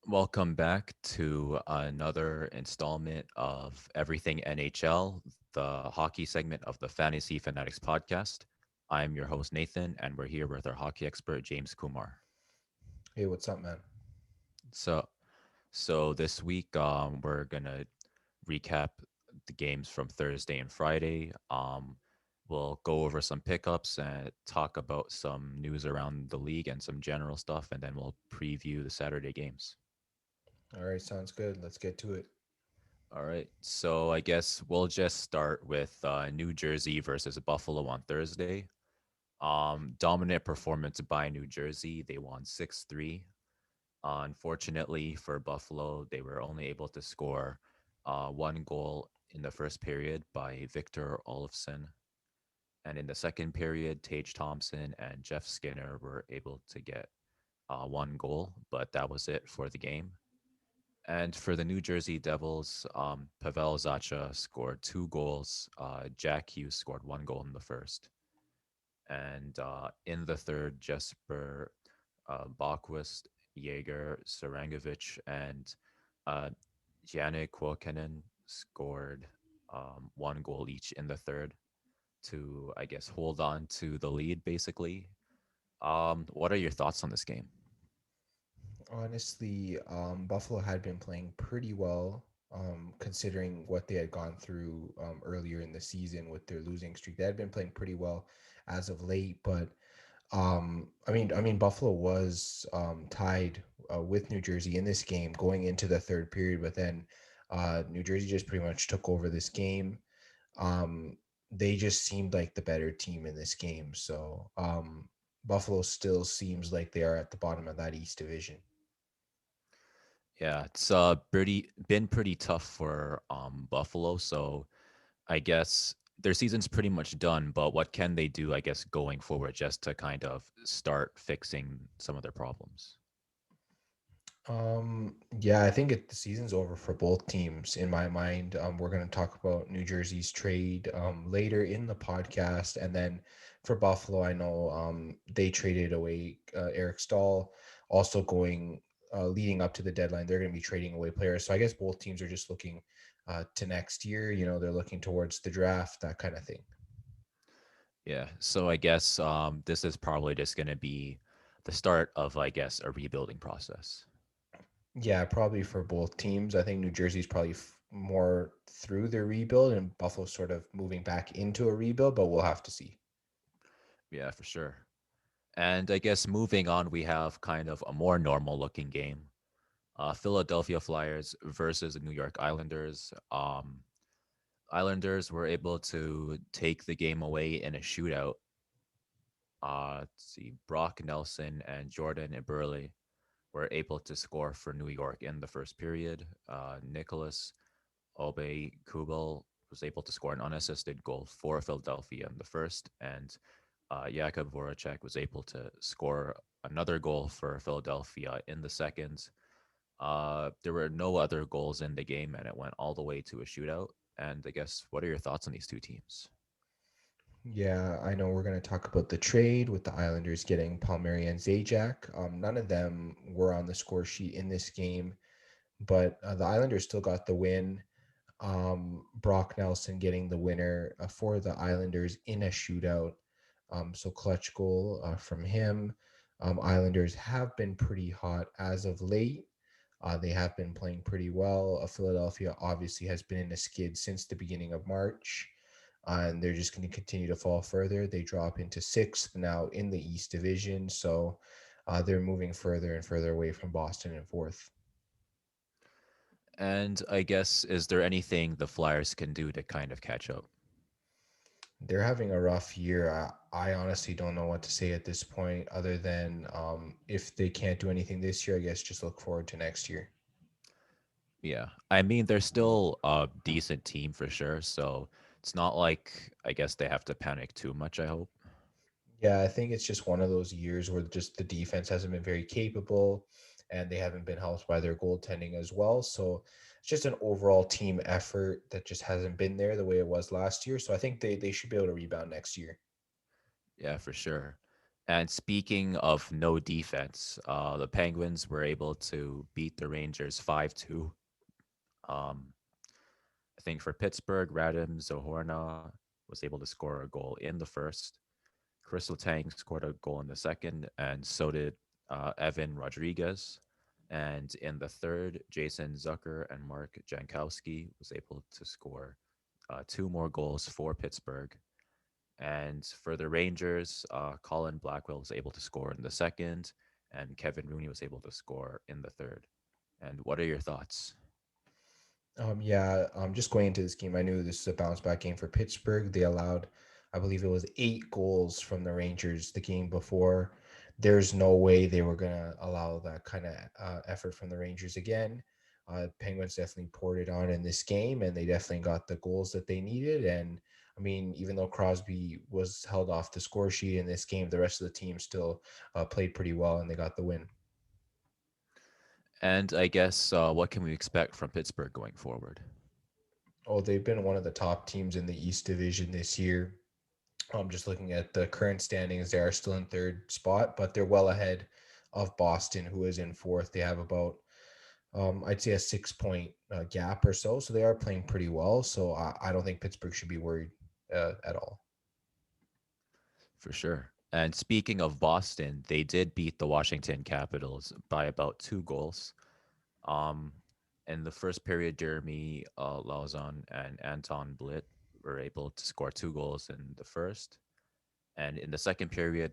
Welcome back to another installment of Everything NHL, the hockey segment of the Fantasy Fanatics Podcast. I'm your host, Nathan, and we're here with our hockey expert, James Kumar. Hey, what's up, man? So, so this week, we're gonna recap the games from Thursday and Friday. We'll go over some pickups and talk about some news around the league and some general stuff, and then we'll preview the Saturday games. All right, sounds good. Let's get to it. All right. So I guess we'll just start with New Jersey versus Buffalo on Thursday. Dominant performance by New Jersey. They won 6-3. Unfortunately for Buffalo, they were only able to score one goal in the first period by Victor Olofsson. And in the second period, Tage Thompson and Jeff Skinner were able to get one goal, but that was it for the game. And for the New Jersey Devils, Pavel Zacha scored two goals. Jack Hughes scored one goal in the first. And in the third, Jesper Bakquist, Jaeger Sarangovic, and uh, Janne Kuokkanen scored one goal each in the third to, I guess, hold on to the lead, basically. What are your thoughts on this game? Honestly, Buffalo had been playing pretty well, considering what they had gone through earlier in the season with their losing streak. They had been playing pretty well as of late, but I mean, Buffalo was tied with New Jersey in this game going into the third period, but then New Jersey just pretty much took over this game. Um, they just seemed like the better team in this game. So Buffalo still seems like they are at the bottom of that East Division. Yeah, it's been pretty tough for Buffalo. So I guess their season's pretty much done, but what can they do, I guess, going forward just to kind of start fixing some of their problems? Yeah, I think the season's over for both teams in my mind. We're going to talk about New Jersey's trade later in the podcast. And then for Buffalo, I know they traded away Eric Stahl, also going leading up to the deadline. They're going to be trading away players. So I guess both teams are just looking to next year. You know, they're looking towards the draft, that kind of thing. Yeah, so I guess this is probably just going to be the start of, I guess, a rebuilding process. Yeah, probably for both teams. I think New Jersey's probably more through their rebuild and Buffalo sort of moving back into a rebuild, but we'll have to see. Yeah, for sure. And I guess moving on, we have kind of a more normal looking game. Philadelphia Flyers versus the New York Islanders. Islanders were able to take the game away in a shootout. Let's see, Brock Nelson and Jordan Eberle were able to score for New York in the first period. Nicholas Obey Kubel was able to score an unassisted goal for Philadelphia in the first, and Jakub Voracek was able to score another goal for Philadelphia in the second. There were no other goals in the game, and it went all the way to a shootout. And I guess, what are your thoughts on these two teams? Yeah, I know we're going to talk about the trade with the Islanders getting Palmieri and Zajac. None of them were on the score sheet in this game, but the Islanders still got the win. Brock Nelson getting the winner for the Islanders in a shootout. So clutch goal from him. Islanders have been pretty hot as of late. They have been playing pretty well. Philadelphia obviously has been in a skid since the beginning of March, and they're just going to continue to fall further. They drop into sixth now in the East Division, so they're moving further and further away from Boston in fourth. And I guess, is there anything the Flyers can do to kind of catch up? They're having a rough year. I honestly don't know what to say at this point, other than if they can't do anything this year, I guess just look forward to next year. Yeah. I mean, they're still a decent team for sure. So it's not like, I guess, they have to panic too much, I hope. Yeah, I think it's just one of those years where just the defense hasn't been very capable and they haven't been helped by their goaltending as well. So it's just an overall team effort that just hasn't been there the way it was last year. So I think they should be able to rebound next year. Yeah, for sure. And speaking of no defense, the Penguins were able to beat the Rangers 5-2. Um, I think for Pittsburgh, Radim Zohorna was able to score a goal in the first. Crystal Tang scored a goal in the second, and so did Evan Rodriguez. And in the third, Jason Zucker and Mark Jankowski was able to score two more goals for Pittsburgh. And for the Rangers, Colin Blackwell was able to score in the second, and Kevin Rooney was able to score in the third. And what are your thoughts? Yeah, just going into this game, I knew this was a bounce back game for Pittsburgh. They allowed, I believe it was 8 goals from the Rangers the game before. There's no way they were gonna allow that kind of effort from the Rangers again. Penguins definitely poured it on in this game, and they definitely got the goals that they needed. And I mean, even though Crosby was held off the score sheet in this game, the rest of the team still played pretty well, and they got the win. And I guess what can we expect from Pittsburgh going forward? Oh, they've been one of the top teams in the East Division this year. Just looking at the current standings, they are still in third spot, but they're well ahead of Boston, who is in fourth. They have about, I'd say, a 6 point gap or so. So they are playing pretty well. So I don't think Pittsburgh should be worried at all. For sure. And speaking of Boston, they did beat the Washington Capitals by about 2 goals. Um, in the first period, Jeremy Lauzon and Anton Blit were able to score 2 goals in the first. And in the second period,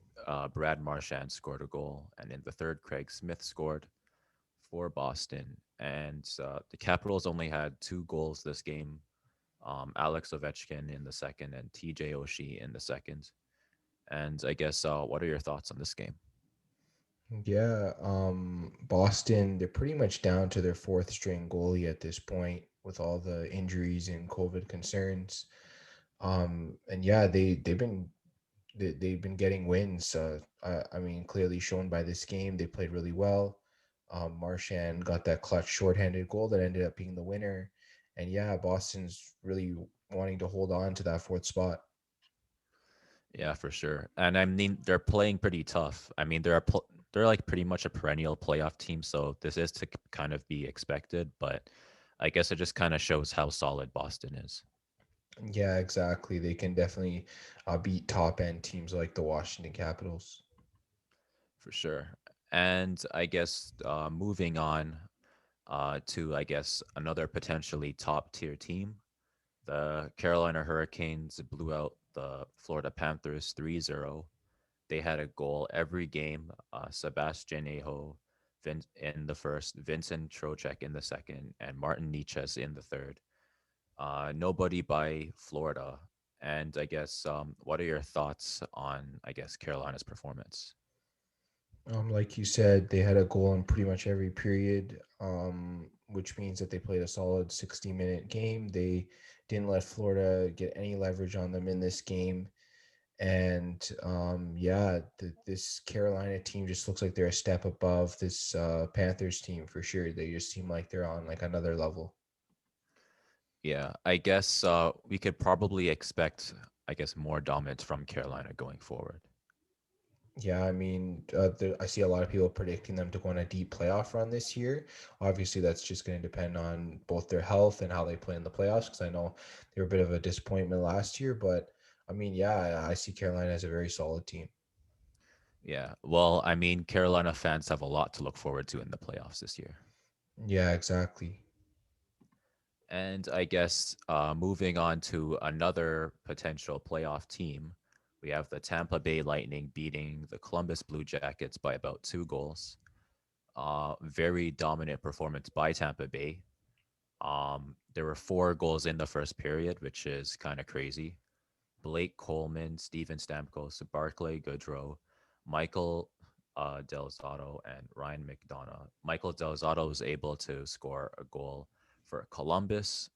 Brad Marchand scored a goal. And in the third, Craig Smith scored for Boston. And the Capitals only had 2 goals this game. Alex Ovechkin in the second and TJ Oshie in the second. And I guess, what are your thoughts on this game? Yeah, Boston, they're pretty much down to their fourth string goalie at this point with all the injuries and COVID concerns. And yeah, they've been getting wins. I mean, clearly shown by this game, they played really well. Marchand got that clutch shorthanded goal that ended up being the winner. And yeah, Boston's really wanting to hold on to that fourth spot. Yeah, for sure. And I mean, they're playing pretty tough. I mean, they're like pretty much a perennial playoff team, so this is to kind of be expected. But I guess it just kind of shows how solid Boston is, Yeah, exactly. They can definitely beat top end teams like the Washington Capitals. for sure. And I guess moving on to I guess another potentially top tier team, the Carolina Hurricanes blew out the Florida Panthers 3-0. They had a goal every game. Sebastian Aho in the first, Vincent Trocek in the second, and Martin Niches in the third. Nobody by Florida. And I guess, what are your thoughts on, I guess, Carolina's performance? Like you said, they had a goal in pretty much every period, which means that they played a solid 60-minute game. They didn't let Florida get any leverage on them in this game. And yeah, this Carolina team just looks like they're a step above this Panthers team for sure. They just seem like they're on like another level. Yeah, I guess we could probably expect, I guess, more dominance from Carolina going forward. Yeah, I mean, I see a lot of people predicting them to go on a deep playoff run this year. Obviously, that's just going to depend on both their health and how they play in the playoffs. Because I know they were a bit of a disappointment last year, but I mean, yeah, I see Carolina as a very solid team. Yeah, well, I mean, Carolina fans have a lot to look forward to in the playoffs this year. Yeah, exactly. And I guess moving on to another potential playoff team, we have the Tampa Bay Lightning beating the Columbus Blue Jackets by about 2 goals. Very dominant performance by Tampa Bay. There were 4 goals in the first period, which is kind of crazy. Blake Coleman, Steven Stamkos, Barclay Goodrow, Michael Delzato, and Ryan McDonough. Michael Delzato was able to score a goal for Columbus,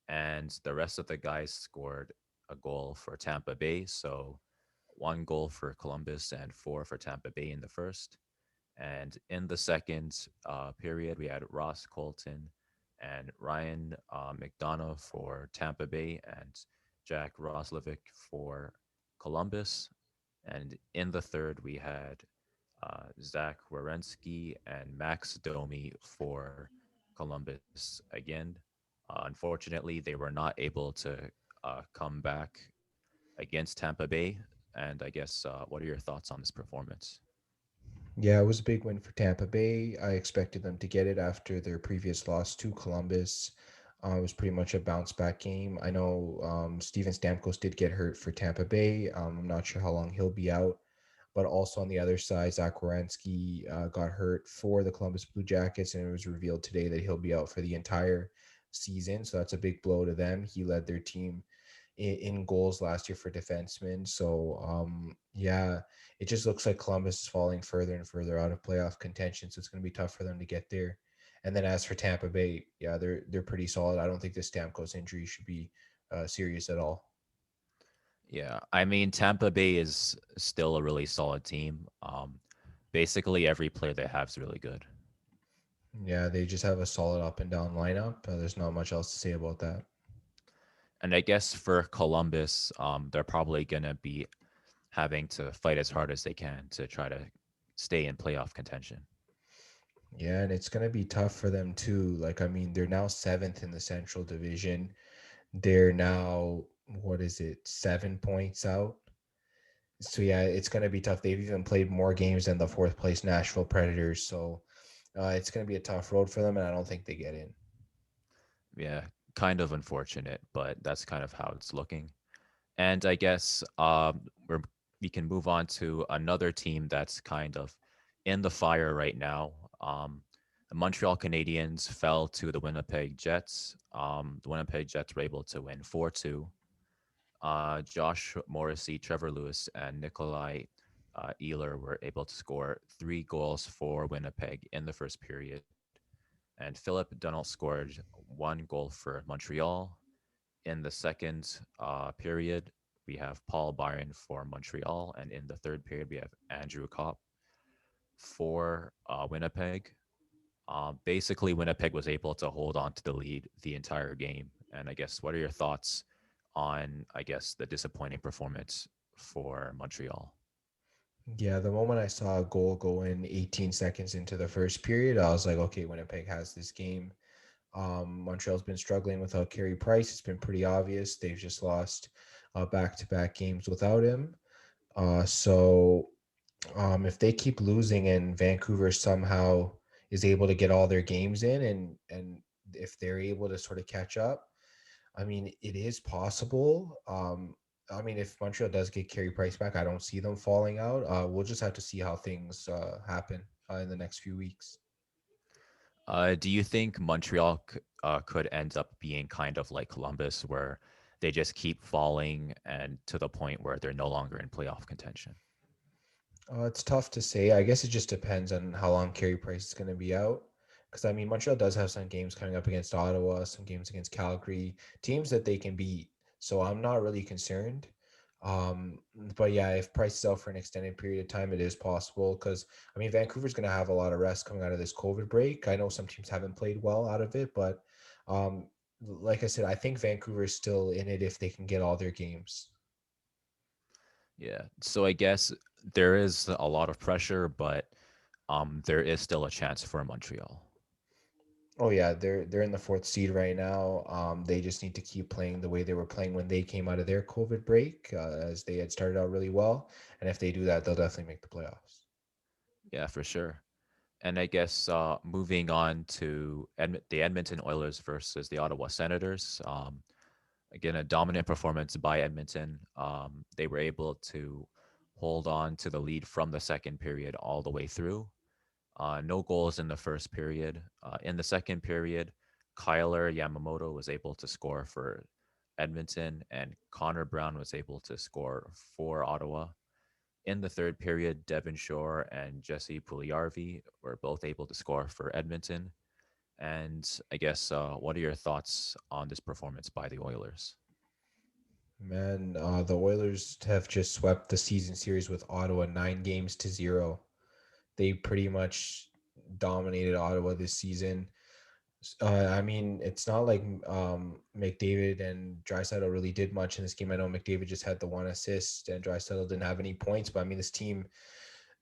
and the rest of the guys scored a goal for Tampa Bay. So 1 goal for Columbus and 4 for Tampa Bay in the first. And in the second period, we had Ross Colton and Ryan McDonough for Tampa Bay, and Jack Roslovic for Columbus. And in the third, we had Zach Werenski and Max Domi for Columbus again. Unfortunately, they were not able to come back against Tampa Bay. And I guess, what are your thoughts on this performance? Yeah, it was a big win for Tampa Bay. I expected them to get it after their previous loss to Columbus. It was pretty much a bounce back game. I know Steven Stamkos did get hurt for Tampa Bay. I'm not sure how long he'll be out. But also on the other side, Zach Werenski got hurt for the Columbus Blue Jackets, and it was revealed today that he'll be out for the entire season. So that's a big blow to them. He led their team in goals last year for defensemen. So yeah, it just looks like Columbus is falling further and further out of playoff contention. So it's going to be tough for them to get there. And then as for Tampa Bay, yeah, they're pretty solid. I don't think the Stamkos injury should be serious at all. Yeah, I mean, Tampa Bay is still a really solid team. Basically, every player they have is really good. Yeah, they just have a solid up and down lineup. There's not much else to say about that. And I guess for Columbus, they're probably going to be having to fight as hard as they can to try to stay in playoff contention. Yeah, and it's going to be tough for them too. Like, I mean, they're now seventh in the Central Division. They're now, what is it, 7 points out? So, yeah, it's going to be tough. They've even played more games than the fourth place Nashville Predators. So, it's going to be a tough road for them, and I don't think they get in. Yeah, kind of unfortunate, but that's kind of how it's looking. And I guess we can move on to another team that's kind of in the fire right now. The Montreal Canadiens fell to the Winnipeg Jets. The Winnipeg Jets were able to win 4-2. Josh Morrissey, Trevor Lewis, and Nikolai Ehlers were able to score 3 goals for Winnipeg in the first period. And Philip Dunalt scored 1 goal for Montreal. In the second period, we have Paul Byron for Montreal. And in the third period, we have Andrew Kopp for Winnipeg. Basically, Winnipeg was able to hold on to the lead the entire game. And I guess, what are your thoughts on, I guess, the disappointing performance for Montreal? Yeah, the moment I saw a goal go in 18 seconds into the first period, I was like, okay, Winnipeg has this game. Montreal's been struggling without Carey Price. It's been pretty obvious. They've just lost back-to-back games without him. So if they keep losing and Vancouver somehow is able to get all their games in, and if they're able to sort of catch up, I mean, it is possible. I mean, if Montreal does get Carey Price back, I don't see them falling out. We'll just have to see how things happen in the next few weeks. Do you think Montreal could end up being kind of like Columbus, where they just keep falling and to the point where they're no longer in playoff contention? It's tough to say. I guess it just depends on how long Carey Price is going to be out. Because I mean, Montreal does have some games coming up against Ottawa, some games against Calgary, teams that they can beat. So I'm not really concerned. Um, but yeah, if Price is out for an extended period of time, it is possible. Because I mean, Vancouver's going to have a lot of rest coming out of this COVID break. I know some teams haven't played well out of it, but um, like I said, I think Vancouver is still in it if they can get all their games. Yeah. So I guess there is a lot of pressure, but there is still a chance for Montreal. Oh yeah, they're in the fourth seed right now. They just need to keep playing the way they were playing when they came out of their COVID break, as they had started out really well. And if they do that, they'll definitely make the playoffs. Yeah, for sure. And I guess moving on to the Edmonton Oilers versus the Ottawa Senators. Again, a dominant performance by Edmonton. They were able to hold on to the lead from the second period all the way through. No goals in the first period. In the second period, Kyler Yamamoto was able to score for Edmonton, and Connor Brown was able to score for Ottawa. In the third period, Devon Shore and Jesse Pugliarvi were both able to score for Edmonton. And I guess, what are your thoughts on this performance by the Oilers? Man, the Oilers have just swept the season series with Ottawa 9 games to 0. They pretty much dominated Ottawa this season. I mean, it's not like McDavid and Draisaitl really did much in this game. I know McDavid just had the one assist and Draisaitl didn't have any points, but I mean, this team,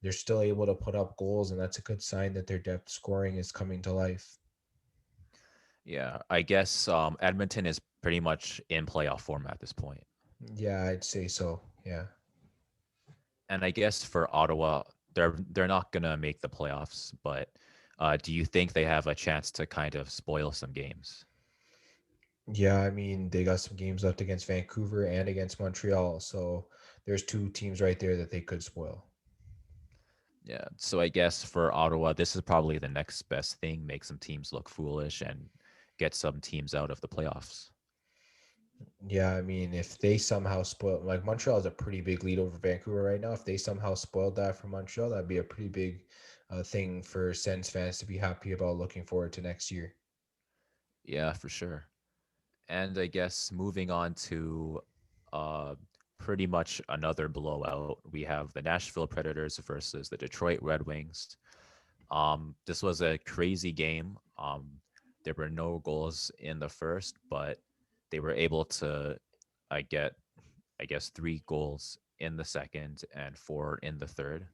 they're still able to put up goals, and that's a good sign that their depth scoring is coming to life. Yeah, I guess Edmonton is pretty much in playoff form at this point. Yeah, I'd say so. Yeah. And I guess for Ottawa, they're not gonna make the playoffs, but do you think they have a chance to kind of spoil some games? Yeah, I mean, they got some games left against Vancouver and against Montreal, so there's two teams right there that they could spoil. Yeah. So I guess for Ottawa, this is probably the next best thing, make some teams look foolish and get some teams out of the playoffs. Yeah, I mean, if they somehow spoil, like Montreal has a pretty big lead over Vancouver right now. If they somehow spoiled that for Montreal, that'd be a pretty big thing for Sens fans to be happy about looking forward to next year. Yeah, for sure. And I guess moving on to uh, pretty much another blowout, we have the Nashville Predators versus the Detroit Red Wings. This was a crazy game. There were no goals in the first, but they were able to, I get, I guess, 3 goals in the second and 4 in the third.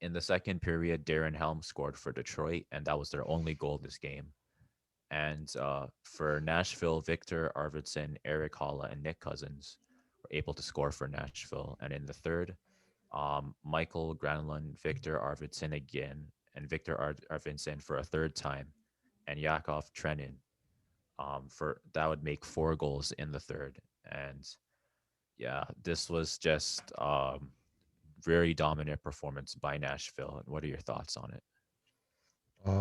In the second period, Darren Helm scored for Detroit, and that was their only goal this game. And for Nashville, Victor Arvidsson, Eric Holla, and Nick Cousins were able to score for Nashville. And in the third, Michael Granlund, Victor Arvidsson again, and Victor Arvidsson for a third time, and Yakov Trenin for that would make 4 goals in the third. And yeah, this was just very dominant performance by Nashville. What are your thoughts on it?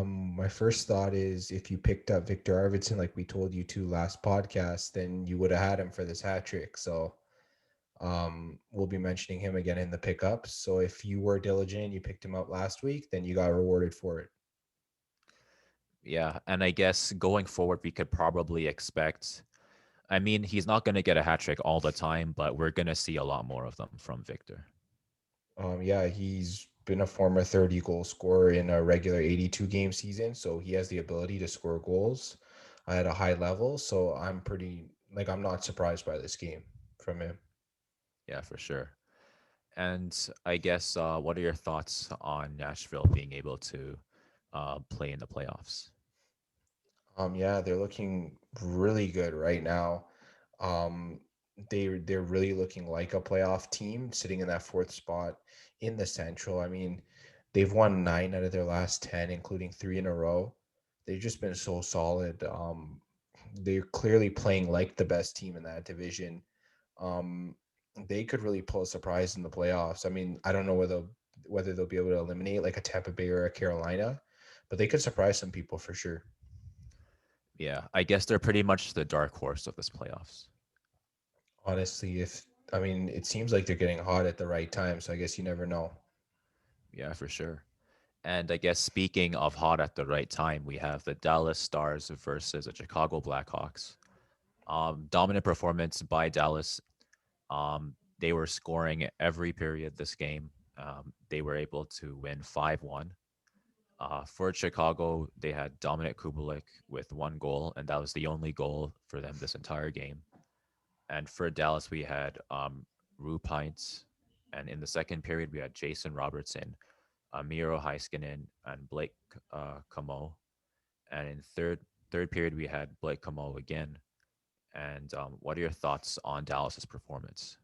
My first thought is if you picked up Victor Arvidsson like we told you to last podcast, then you would have had him for this hat trick. So we'll be mentioning him again in the pickups. So if you were diligent, you picked him up last week, then you got rewarded for it. Yeah, and I guess going forward, we could probably expect. I mean, he's not going to get a hat trick all the time, but we're going to see a lot more of them from Victor. Yeah, he's been a former 30 goal scorer in a regular 82 game season, so he has the ability to score goals at a high level. So I'm pretty like I'm not surprised by this game from him. Yeah, for sure. And I guess what are your thoughts on Nashville being able to play in the playoffs? Yeah, they're looking really good right now. Um, they're really looking like a playoff team, sitting in that fourth spot in the Central. I mean, they've won 9 out of their last 10, including 3 in a row. They've just been so solid. They're clearly playing like the best team in that division. Um, they could really pull a surprise in the playoffs. I mean, I don't know whether they'll be able to eliminate like a Tampa Bay or a Carolina, but they could surprise some people for sure. Yeah, I guess they're pretty much the dark horse of this playoffs. Honestly, if I mean, it seems like they're getting hot at the right time, so I guess you never know. Yeah, for sure. And I guess speaking of hot at the right time, we have the Dallas Stars versus the Chicago Blackhawks. Dominant performance by Dallas. They were scoring every period this game. They were able to win 5-1. For Chicago, they had Dominic Kubalik with 1 goal, and that was the only goal for them this entire game. And for Dallas, we had Rue Pines. And in the second period, we had Jason Robertson, Miro Heiskanen, and Blake Camo. And in third period, we had Blake Camo again. And what are your thoughts on Dallas's performance?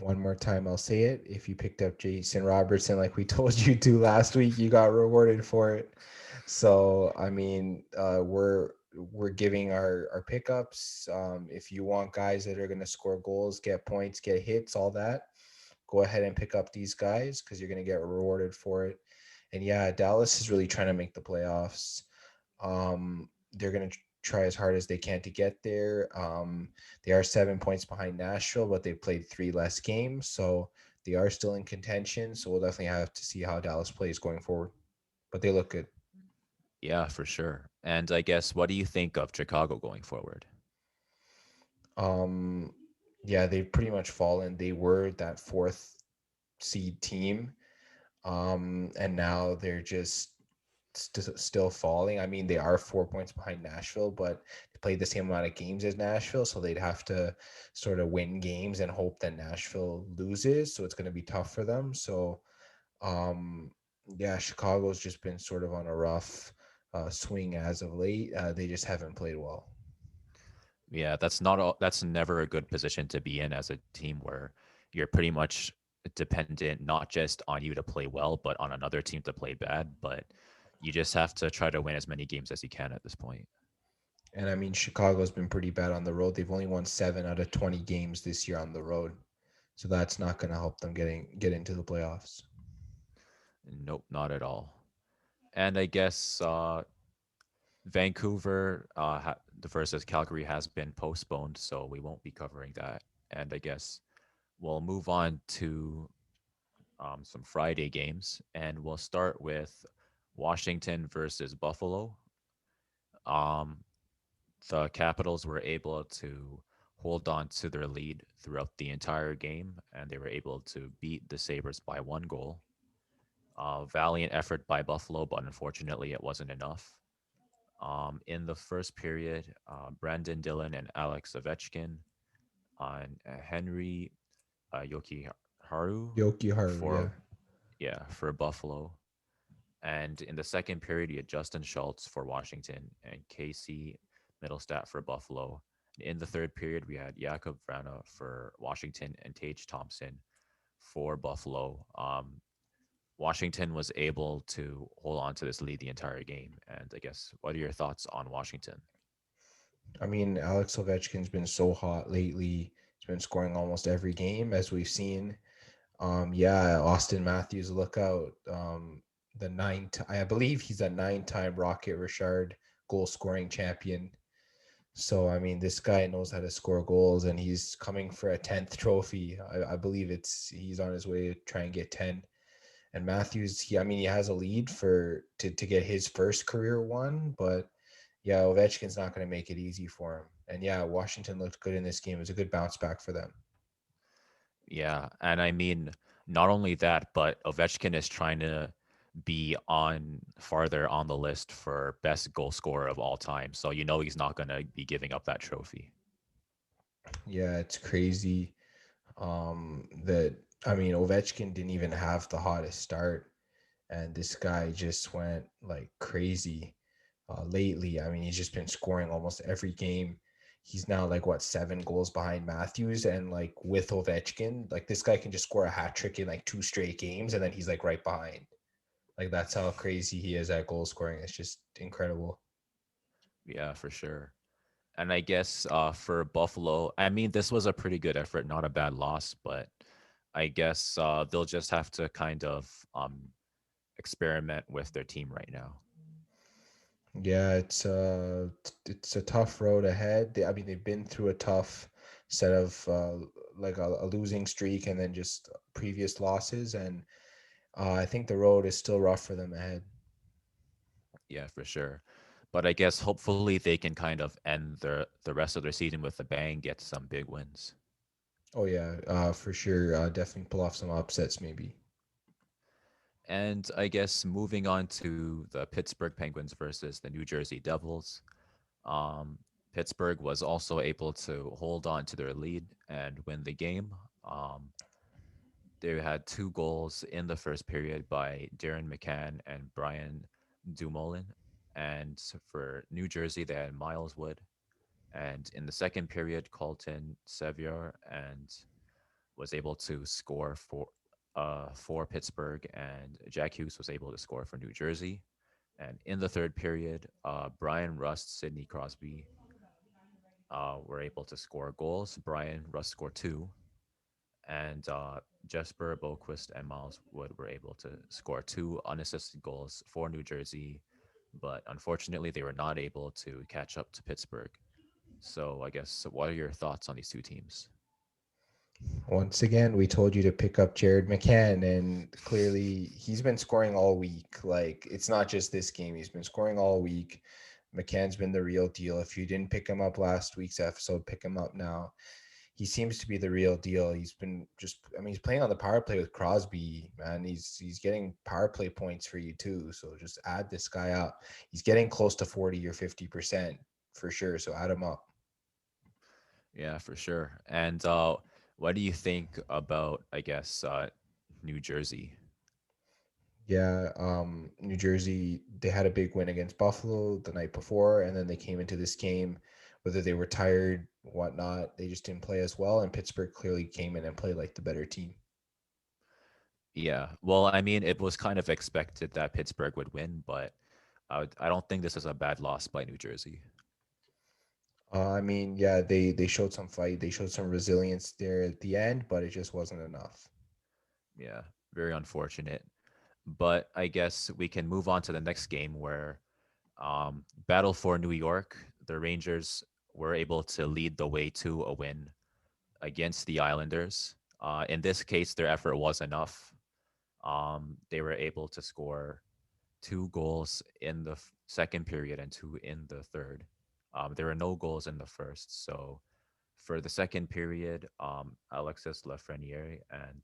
One more time, I'll say it. If you picked up Jason Robertson like we told you to last week, you got rewarded for it. So I mean, we're giving our pickups. If you want guys that are going to score goals, get points, get hits, all that, go ahead and pick up these guys because you're going to get rewarded for it. And yeah, Dallas is really trying to make the playoffs. They're going to try as hard as they can to get there. They are 7 points behind Nashville, but they played 3 less games, so they are still in contention. So we'll definitely have to see how Dallas plays going forward. But they look good. Yeah, for sure. And I guess what do you think of Chicago going forward? Um, yeah, they've pretty much fallen. They were that fourth seed team, and now they're just still falling. I mean, they are 4 points behind Nashville, but they played the same amount of games as Nashville, so they'd have to sort of win games and hope that Nashville loses. So it's going to be tough for them. So, um, yeah, Chicago's just been sort of on a rough swing as of late. They just haven't played well. Yeah, that's not all, that's never a good position to be in as a team where you're pretty much dependent not just on you to play well, but on another team to play bad. But you just have to try to win as many games as you can at this point. And I mean, Chicago's been pretty bad on the road. They've only won 7 out of 20 games this year on the road. So that's not going to help them get into the playoffs. Nope, not at all. And I guess Vancouver the versus Calgary has been postponed, so we won't be covering that. And I guess we'll move on to some Friday games, and we'll start with Washington versus Buffalo. Um, the Capitals were able to hold on to their lead throughout the entire game, and they were able to beat the Sabres by 1 goal. Valiant effort by Buffalo, but unfortunately, it wasn't enough. In the first period, Brandon Dillon and Alex Ovechkin on Henry Yokiharu Yoki Haru, yeah. for for Buffalo. And in the second period, you had Justin Schultz for Washington and Casey Middlestat for Buffalo. In the third period, we had Jakob Vrana for Washington and Tage Thompson for Buffalo. Washington was able to hold on to this lead the entire game. And I guess, what are your thoughts on Washington? I mean, Alex Ovechkin's been so hot lately. He's been scoring almost every game, as we've seen. Yeah, Austin Matthews, look out. I believe he's a 9-time Rocket Richard goal scoring champion. So I mean, this guy knows how to score goals, and he's coming for a 10th trophy. I believe he's on his way to try and get 10. And Matthews, I mean, he has a lead to get his first career one, but yeah, Ovechkin's not going to make it easy for him. And yeah, Washington looked good in this game. It was a good bounce back for them. Yeah. And I mean, not only that, but Ovechkin is trying to be on farther on the list for best goal scorer of all time. So you know he's not going to be giving up that trophy. Yeah, it's crazy. That I mean, Ovechkin didn't even have the hottest start, and this guy just went like crazy lately. I mean, he's just been scoring almost every game. He's now like what 7 goals behind Matthews, and like with Ovechkin, like this guy can just score a hat trick in like 2 straight games, and then he's like right behind. Like that's how crazy he is at goal scoring. It's just incredible. Yeah, for sure. And I guess for Buffalo, I mean, this was a pretty good effort, not a bad loss, but I guess they'll just have to kind of experiment with their team right now. Yeah, it's a tough road ahead. I mean, they've been through a tough set of like a losing streak and then just previous losses, and I think the road is still rough for them ahead. Yeah, for sure. But I guess hopefully they can kind of end the rest of their season with a bang, get some big wins. Oh yeah, for sure. Definitely pull off some upsets maybe. And I guess moving on to the Pittsburgh Penguins versus the New Jersey Devils. Um, Pittsburgh was also able to hold on to their lead and win the game. Um, they had 2 goals in the first period by Darren McCann and Brian Dumoulin. And for New Jersey, they had Miles Wood. And in the second period, Colton Sevier and was able to score for Pittsburgh, and Jack Hughes was able to score for New Jersey. And in the third period, Brian Rust, Sidney Crosby were able to score goals. Brian Rust scored 2, and Jesper Boquist and Miles Wood were able to score 2 unassisted goals for New Jersey, but unfortunately, they were not able to catch up to Pittsburgh. So, I guess, what are your thoughts on these 2 teams? Once again, we told you to pick up Jared McCann, and clearly he's been scoring all week. Like it's not just this game; he's been scoring all week. McCann's been the real deal. If you didn't pick him up last week's episode, pick him up now. he seems to be the real deal. He's been just, I mean, he's playing on the power play with Crosby, man. He's getting power play points for you too. So just add this guy up. He's getting close to 40 or 50% for sure. So add him up. Yeah, for sure. And what do you think about, I guess, New Jersey? Yeah, New Jersey, they had a big win against Buffalo the night before, and then they came into this game, whether they were tired, whatnot, they just didn't play as well. And Pittsburgh clearly came in and played like the better team. Yeah. Well, I mean, it was kind of expected that Pittsburgh would win, but I don't think this is a bad loss by New Jersey. I mean, yeah, they showed some fight, they showed some resilience there at the end, but it just wasn't enough. Yeah, very unfortunate. But I guess we can move on to the next game where Battle for New York, the Rangers were able to lead the way to a win against the Islanders. In this case, their effort was enough. They were able to score 2 goals in the second period and 2 in the third. There were no goals in the first. So for the second period, Alexis Lafreniere and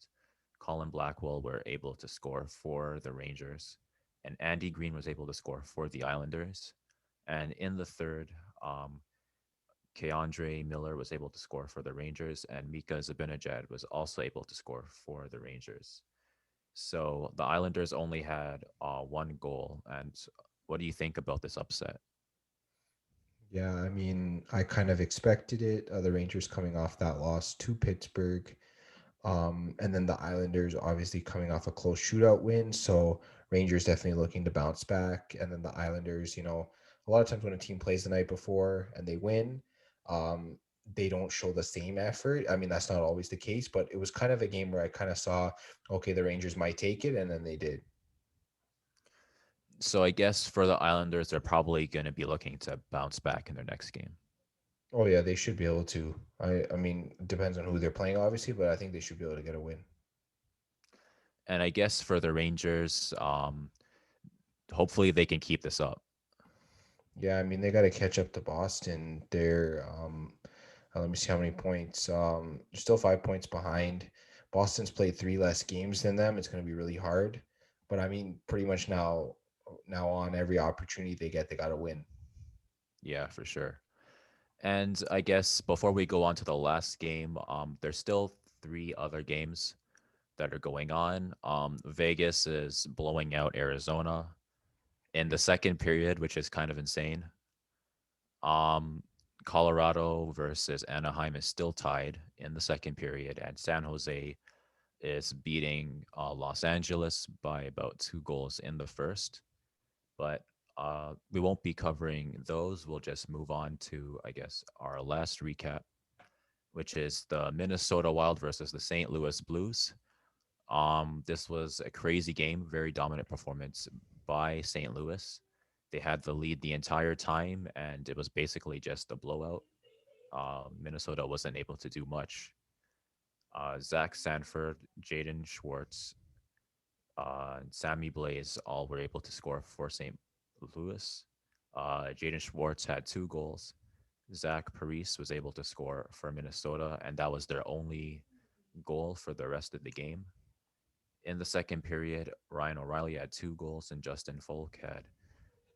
Colin Blackwell were able to score for the Rangers, and Andy Green was able to score for the Islanders. And in the third, um, Keandre Miller was able to score for the Rangers, and Mika Zibanejad was also able to score for the Rangers. So the Islanders only had 1 goal. And what do you think about this upset? Yeah, I mean, I kind of expected it. The Rangers coming off that loss to Pittsburgh. And then the Islanders obviously coming off a close shootout win. So Rangers definitely looking to bounce back. And then the Islanders, a lot of times when a team plays the night before and they win, um, they don't show the same effort. I mean, that's not always the case, but it was kind of a game where I kind of saw, okay, the Rangers might take it, and then they did. So I guess for the Islanders, they're probably going to be looking to bounce back in their next game. Oh yeah, they should be able to. I mean, it depends on who they're playing, obviously, but I think they should be able to get a win. And I guess for the Rangers, hopefully they can keep this up. Yeah, I mean, they got to catch up to Boston. They're let me see how many points. They're still 5 points behind. Boston's played three less games than them. It's going to be really hard. But I mean, pretty much now on every opportunity they get, they got to win. Yeah, for sure. And I guess before we go on to the last game, there's still 3 other games that are going on. Vegas is blowing out Arizona in the second period, which is kind of insane. Um, Colorado versus Anaheim is still tied in the second period, and San Jose is beating Los Angeles by about 2 goals in the first. But we won't be covering those. We'll just move on to, I guess, our last recap, which is the Minnesota Wild versus the St. Louis Blues. This was a crazy game, very dominant performance by St. Louis. They had the lead the entire time, and it was basically just a blowout. Minnesota wasn't able to do much. Zach Sanford, Jaden Schwartz, Sammy Blaze all were able to score for St. Louis. Jaden Schwartz had 2 goals. Zach Parise was able to score for Minnesota, and that was their only goal for the rest of the game. In the second period, Ryan O'Reilly had 2 goals, and Justin Folk had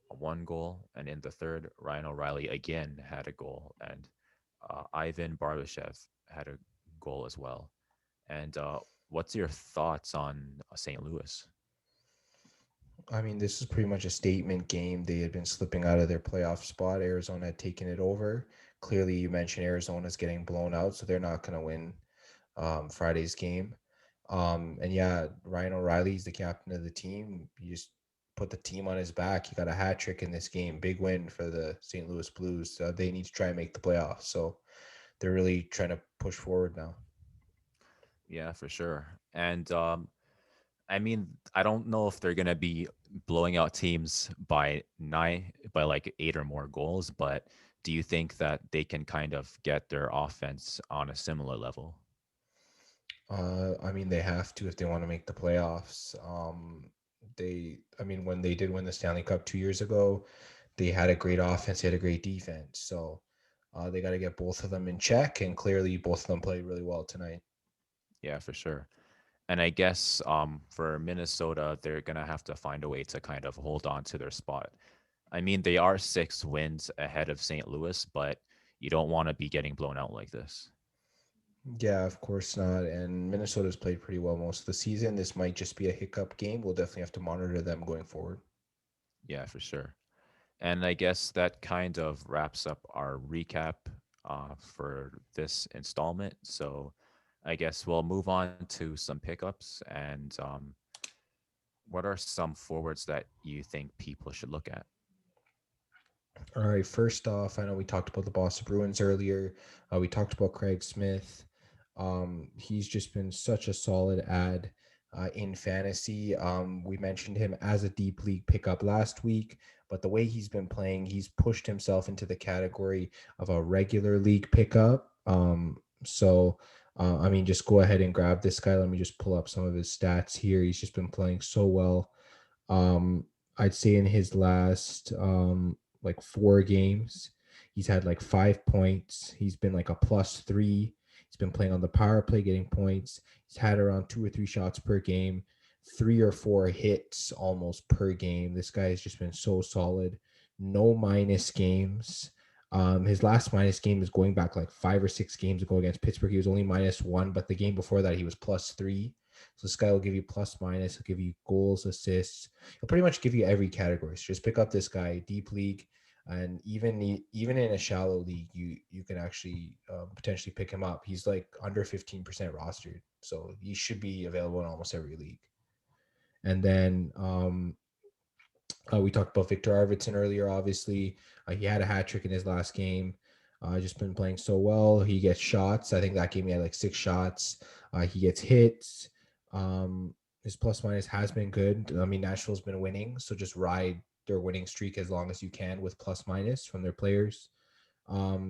1 goal. And in the third, Ryan O'Reilly again had a goal, and Ivan Barbashev had a goal as well. And what's your thoughts on St. Louis? I mean, this is pretty much a statement game. They had been slipping out of their playoff spot. Arizona had taken it over. Clearly, you mentioned Arizona's getting blown out, so they're not going to win Friday's game. And yeah, Ryan O'Reilly's the captain of the team. You just put the team on his back. He got a hat trick in this game. Big win for the St. Louis Blues. They need to try and make the playoffs. So they're really trying to push forward now. Yeah, for sure. And I mean, I don't know if they're gonna be blowing out teams by by like 8 or more goals, but do you think that they can kind of get their offense on a similar level? I mean, they have to if they want to make the playoffs. I mean, when they did win the Stanley Cup 2 years ago, they had a great offense, they had a great defense. So They got to get both of them in check, and clearly both of them played really well tonight. Yeah, for sure. And I guess for Minnesota, they're gonna have to find a way to kind of hold on to their spot. I mean, they are 6 wins ahead of St. Louis, but you don't want to be getting blown out like this. Yeah, of course not. And Minnesota's played pretty well most of the season. This might just be a hiccup game. We'll definitely have to monitor them going forward. Yeah, for sure. And I guess that kind of wraps up our recap for this installment. So I guess we'll move on to some pickups. And what are some forwards that you think people should look at? All right, first off, I know we talked about the Boston Bruins earlier. We talked about Craig Smith. He's just been such a solid ad in fantasy. We mentioned him as a deep league pickup last week, but the way he's been playing, he's pushed himself into the category of a regular league pickup. I mean, just go ahead and grab this guy. Let me just pull up some of his stats here. He's just been playing so well. Um, I'd say in his last like 4 games, he's had like 5 points. He's been like a +3. He's been playing on the power play, getting points. He's had around 2 or 3 shots per game, 3 or 4 hits almost per game. This guy has just been so solid. No minus games. His last minus game is going back like 5 or 6 games ago against Pittsburgh. He was only -1, but the game before that he was +3. So this guy will give you plus minus. He'll give you goals, assists. He'll pretty much give you every category. So just pick up this guy, deep league, and even in a shallow league, you can actually potentially pick him up. He's like under 15% rostered, so he should be available in almost every league. And then we talked about Victor Arvidsson earlier. Obviously, he had a hat trick in his last game. Just been playing so well. He gets shots. I think that game he had like 6 shots. He gets hits. His plus minus has been good. I mean, Nashville's been winning, so just ride their winning streak as long as you can with plus minus from their players.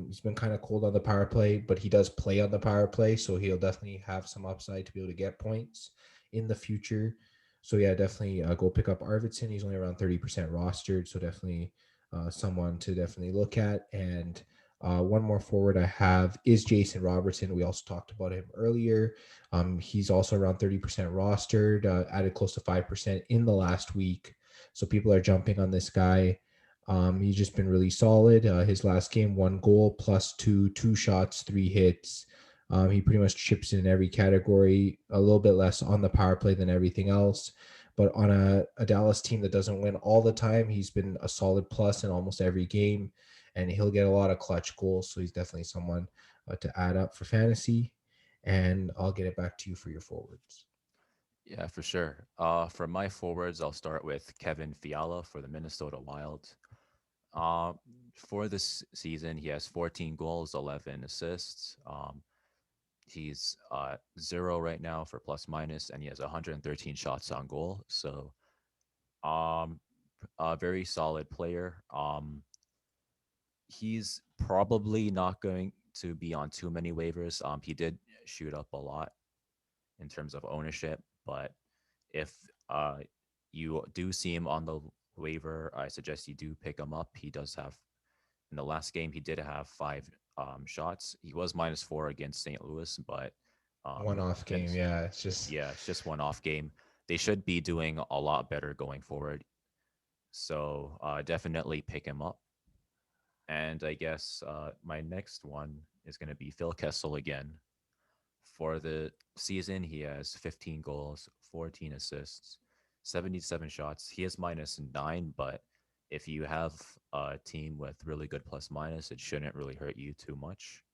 He's been kind of cold on the power play, but he does play on the power play, so he'll definitely have some upside to be able to get points in the future. So yeah, definitely go pick up Arvidsson. He's only around 30% rostered, so definitely someone to definitely look at. And one more forward I have is Jason Robertson. We also talked about him earlier. He's also around 30% rostered, added close to 5% in the last week. So people are jumping on this guy. He's just been really solid. His last game, 1 goal, +2, 2 shots, 3 hits. He pretty much chips in every category, a little bit less on the power play than everything else. But on a Dallas team that doesn't win all the time, he's been a solid plus in almost every game, and he'll get a lot of clutch goals. So he's definitely someone to add up for fantasy. And I'll get it back to you for your forwards. Yeah, for sure. For my forwards, I'll start with Kevin Fiala for the Minnesota Wild. Uh, for this season, he has 14 goals, 11 assists. He's 0 right now for plus minus, and he has 113 shots on goal. So, um, a very solid player. He's probably not going to be on too many waivers. He did shoot up a lot in terms of ownership, but if you do see him on the waiver, I suggest you do pick him up. He does have in the last game he did have 5 shots. He was -4 against St. Louis, but One off game, Minnesota, yeah. It's just yeah, it's just one off game. They should be doing a lot better going forward. So definitely pick him up. And I guess my next one is going to be Phil Kessel again. For the season, he has 15 goals, 14 assists, 77 shots. He is -9, but if you have a team with really good plus minus, it shouldn't really hurt you too much.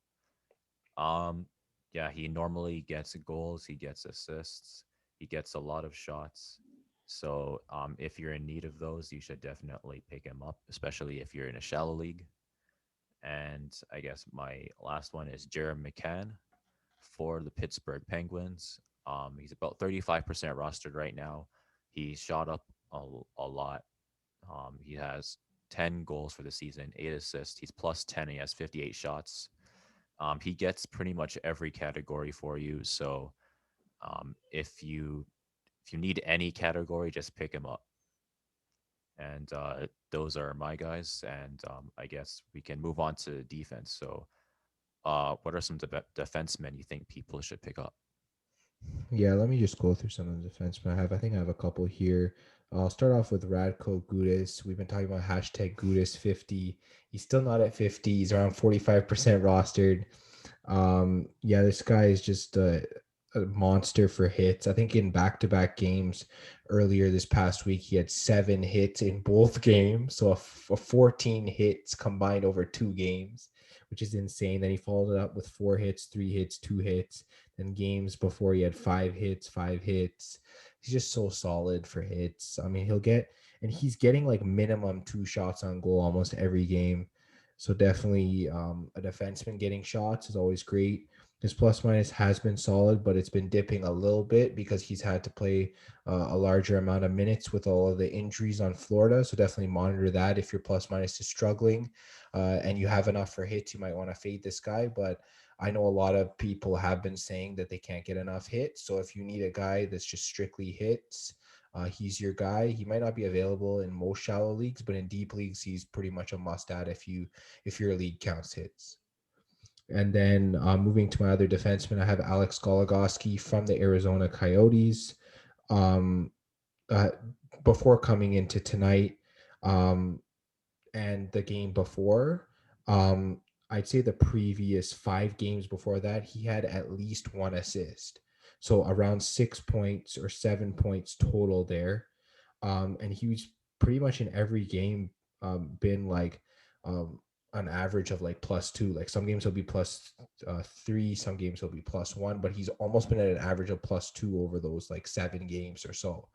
Um, yeah, he normally gets goals, he gets assists, he gets a lot of shots. So if you're in need of those, you should definitely pick him up, especially if you're in a shallow league. And I guess my last one is Jared McCann for the Pittsburgh Penguins. He's about 35% rostered right now. He shot up a lot. He has 10 goals for the season, 8 assists. He's plus 10. He has 58 shots. He gets pretty much every category for you. So if you need any category, just pick him up. And those are my guys. And I guess we can move on to defense. So, what are some defensemen you think people should pick up? Yeah, let me just go through some of the defensemen I have. I think I have a couple here. I'll start off with Radko Gudas. We've been talking about hashtag Gudas50. He's still not at 50. He's around 45% rostered. Yeah, this guy is just a monster for hits. I think in back-to-back games earlier this past week, he had 7 hits in both games. So a 14 hits combined over 2 games, which is insane. Then he followed it up with 4 hits, 3 hits, 2 hits. Then games before he had 5 hits, 5 hits. He's just so solid for hits. I mean, and he's getting like minimum 2 shots on goal almost every game. So definitely a defenseman getting shots is always great. His plus minus has been solid, but it's been dipping a little bit because he's had to play a larger amount of minutes with all of the injuries on Florida. So definitely monitor that if your plus minus is struggling and you have enough for hits, you might want to fade this guy. But I know a lot of people have been saying that they can't get enough hits. So if you need a guy that's just strictly hits, he's your guy. He might not be available in most shallow leagues, but in deep leagues, he's pretty much a must-add if your league counts hits. And then moving to my other defenseman, I have Alex Goligoski from the Arizona Coyotes. Um, uh, Before coming into tonight, um, and the game before, um, I'd say the previous 5 games before that, he had at least 1 assist. So around 6 points or 7 points total there. And he was pretty much in every game been like um, an average of like +2. Like some games he'll be +3, some games he'll be +1, but he's almost been at an average of +2 over those like 7 games or so.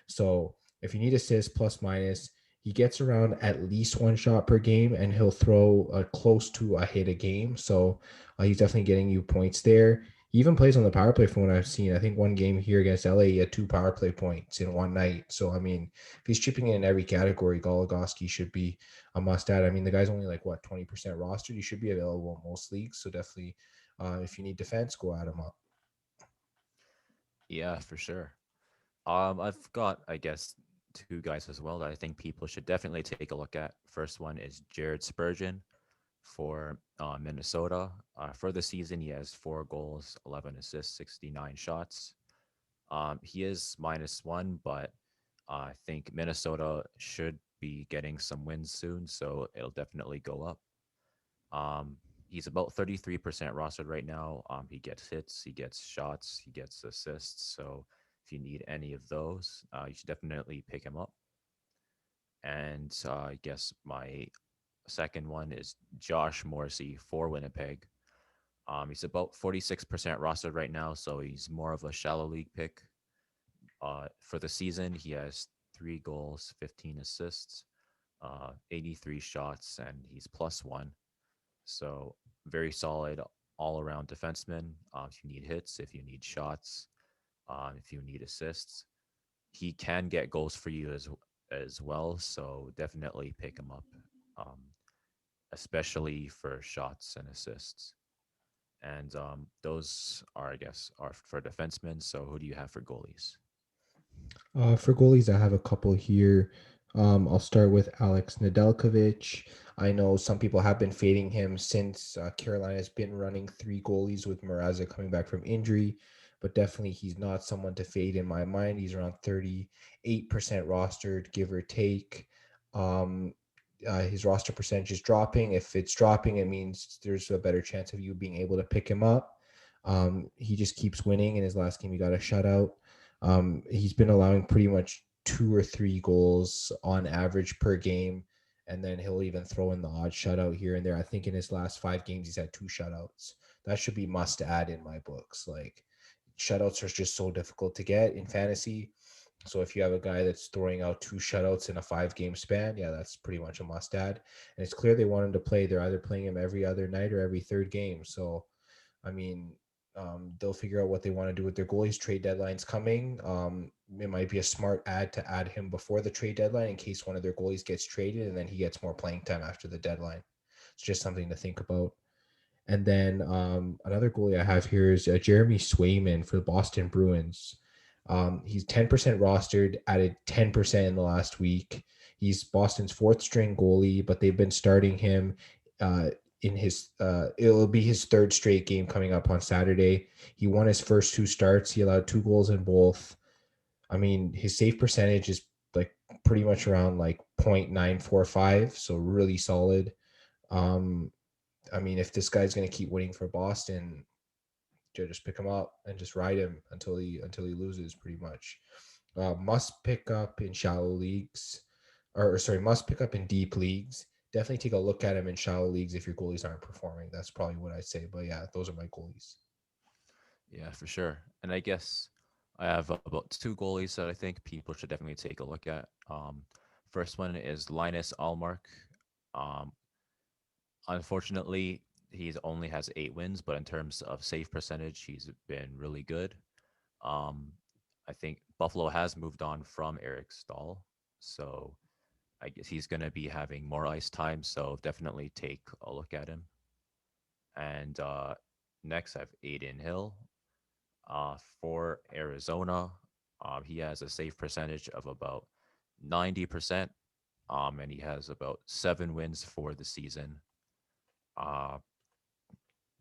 So if you need assists plus minus, he gets around at least 1 shot per game, and he'll throw close to a hit a game. So he's definitely getting you points there. He even plays on the power play from what I've seen. I think one game here against LA, he had 2 power play points in one night. So, I mean, if he's chipping in every category, Goligoski should be a must add. I mean, the guy's only like, what, 20% rostered? He should be available in most leagues. So, definitely, if you need defense, go add him up. Yeah, for sure. I've got, I guess, two guys as well that I think people should definitely take a look at. First one is Jared Spurgeon for Minnesota. For the season, he has 4 goals, 11 assists, 69 shots. He is -1, but I think Minnesota should be getting some wins soon, so it'll definitely go up. He's about 33% rostered right now. He gets hits, he gets shots, he gets assists. So if you need any of those, you should definitely pick him up. And I guess my second one is Josh Morrissey for Winnipeg. He's about 46% rostered right now, so he's more of a shallow league pick. For the season, he has 3 goals, 15 assists, 83 shots, and he's +1. So very solid all around defenseman. If you need hits, if you need shots, if you need assists, he can get goals for you as well. So definitely pick him up, um, especially for shots and assists. And those are, I guess, are for defensemen. So who do you have for goalies? For goalies, I have a couple here. I'll start with Alex Nedeljkovic. I know some people have been fading him since Carolina has been running 3 goalies with Mrazek coming back from injury, but definitely he's not someone to fade in my mind. He's around 38% rostered, give or take. Um, his roster percentage is dropping. If it's dropping, it means there's a better chance of you being able to pick him up. He just keeps winning. In his last game, he got a shutout. He's been allowing pretty much 2 or 3 goals on average per game, and then he'll even throw in the odd shutout here and there. I think in his last 5 games, he's had 2 shutouts. That should be must add in my books. Like shutouts are just so difficult to get in fantasy. So if you have a guy that's throwing out 2 shutouts in a 5 game span, yeah, that's pretty much a must add. And it's clear they want him to play. They're either playing him every other night or every third game. So I mean, they'll figure out what they want to do with their goalies. Trade deadline's coming. It might be a smart add to add him before the trade deadline in case one of their goalies gets traded and then he gets more playing time after the deadline. It's just something to think about. And then another goalie I have here is Jeremy Swayman for the Boston Bruins. He's 10% rostered, added 10% in the last week. He's Boston's fourth string goalie, but they've been starting him uh, in his. It'll be his third straight game coming up on Saturday. He won his first two starts. He allowed 2 goals in both. I mean, his save percentage is like pretty much around like 0.945, so really solid. Um, I mean, if this guy's going to keep winning for Boston, just pick him up and just ride him until he loses, pretty much. Must pick up in shallow leagues, or sorry, must pick up in deep leagues. Definitely take a look at him in shallow leagues if your goalies aren't performing. That's probably what I'd say. But yeah, those are my goalies. Yeah, for sure. And I guess I have about two goalies that I think people should definitely take a look at. First one is Linus Allmark. Um, Unfortunately, he's only has 8 wins, but in terms of save percentage, he's been really good. Um, I think Buffalo has moved on from Eric Stahl, so I guess he's going to be having more ice time. So definitely take a look at him. And next, I have Aiden Hill for Arizona. He has a save percentage of about 90%, and he has about 7 wins for the season. Uh,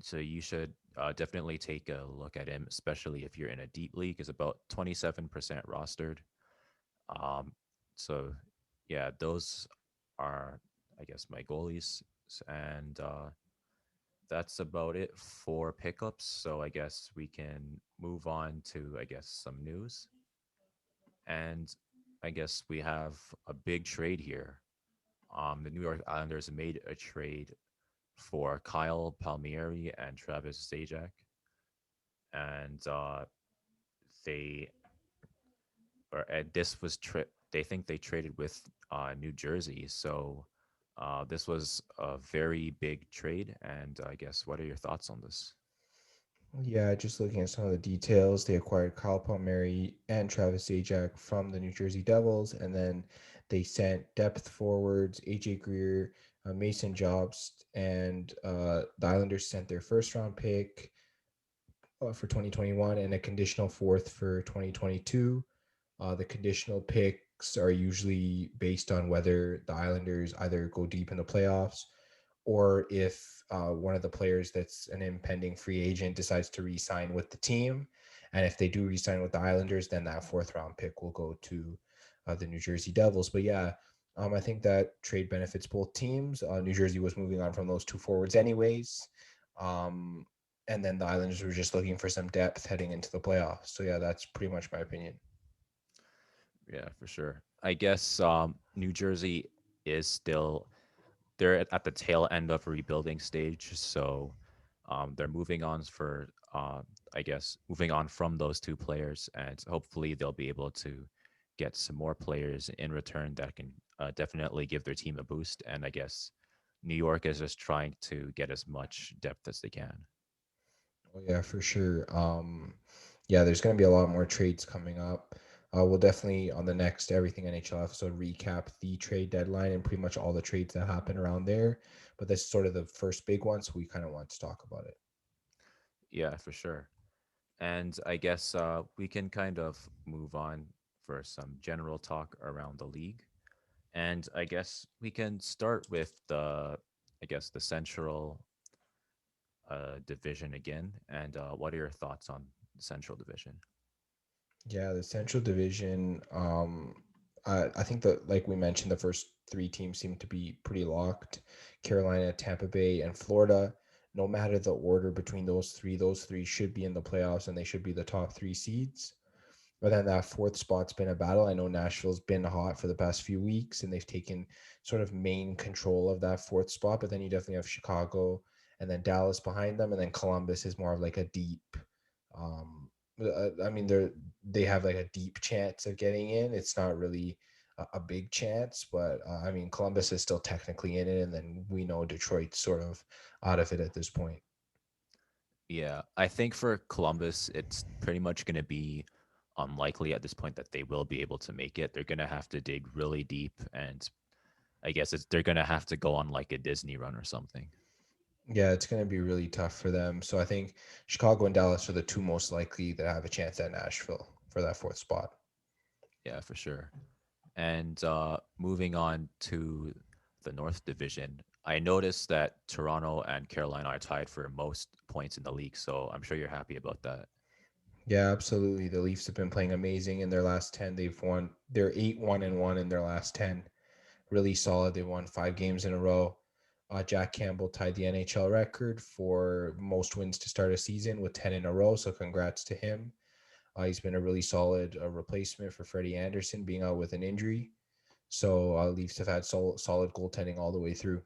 so you should definitely take a look at him, especially if you're in a deep league. Is about 27% rostered. Um, so yeah, those are, I guess, my goalies, and that's about it for pickups. So I guess we can move on to, I guess, some news. And I guess we have a big trade here. The New York Islanders made a trade for Kyle Palmieri and Travis Zajac, and they this was they think they traded with New Jersey. So this was a very big trade. And I guess what are your thoughts on this? Yeah, just looking at some of the details, they acquired Kyle Palmieri and Travis Zajac from the New Jersey Devils, and then they sent depth forwards AJ Greer, Mason Jobst, and the Islanders sent their first round pick for 2021 and a conditional fourth for 2022. The conditional picks are usually based on whether the Islanders either go deep in the playoffs or if one of the players that's an impending free agent decides to re-sign with the team. And if they do re-sign with the Islanders, then that fourth round pick will go to the New Jersey Devils. But yeah, I think that trade benefits both teams. New Jersey was moving on from those two forwards anyways. Um, and then the Islanders were just looking for some depth heading into the playoffs. So yeah, that's pretty much my opinion. Yeah, for sure. I guess New Jersey is still they're at the tail end of a rebuilding stage, so they're moving on for I guess moving on from those two players, and hopefully they'll be able to get some more players in return that can definitely give their team a boost. And I guess New York is just trying to get as much depth as they can. Oh, yeah, for sure. Yeah, there's going to be a lot more trades coming up. We'll definitely on the next Everything NHL episode recap the trade deadline and pretty much all the trades that happen around there. But that's sort of the first big one, so we kind of want to talk about it. Yeah, for sure. And I guess we can kind of move on for some general talk around the league. And I guess we can start with I guess, the Central Division again. And what are your thoughts on the Central Division? Yeah, the Central Division. I think that, like we mentioned, the first three teams seem to be pretty locked: Carolina, Tampa Bay, and Florida. No matter the order between those three should be in the playoffs, and they should be the top three seeds. But then that fourth spot's been a battle. I know Nashville's been hot for the past few weeks, and they've taken sort of main control of that fourth spot. But then you definitely have Chicago and then Dallas behind them, and then Columbus is more of like a deep. Um, I mean, they have like a deep chance of getting in. It's not really a big chance, but I mean, Columbus is still technically in it, and then we know Detroit's sort of out of it at this point. Yeah, I think for Columbus, it's pretty much going to be unlikely at this point that they will be able to make it. They're going to have to dig really deep, and I guess they're going to have to go on like a Disney run or something. Yeah, it's going to be really tough for them. So I think Chicago and Dallas are the two most likely that have a chance at Nashville for that fourth spot. Yeah, for sure. And moving on to the North Division, I noticed that Toronto and Carolina are tied for most points in the league, so I'm sure you're happy about that. Yeah, absolutely. The Leafs have been playing amazing in their last 10. They're 8-1-1 in their last 10. Really solid. They won 5 games in a row. Jack Campbell tied the NHL record for most wins to start a season with 10 in a row. So congrats to him. He's been a really solid replacement for Freddie Anderson being out with an injury. So Leafs have had solid goaltending all the way through.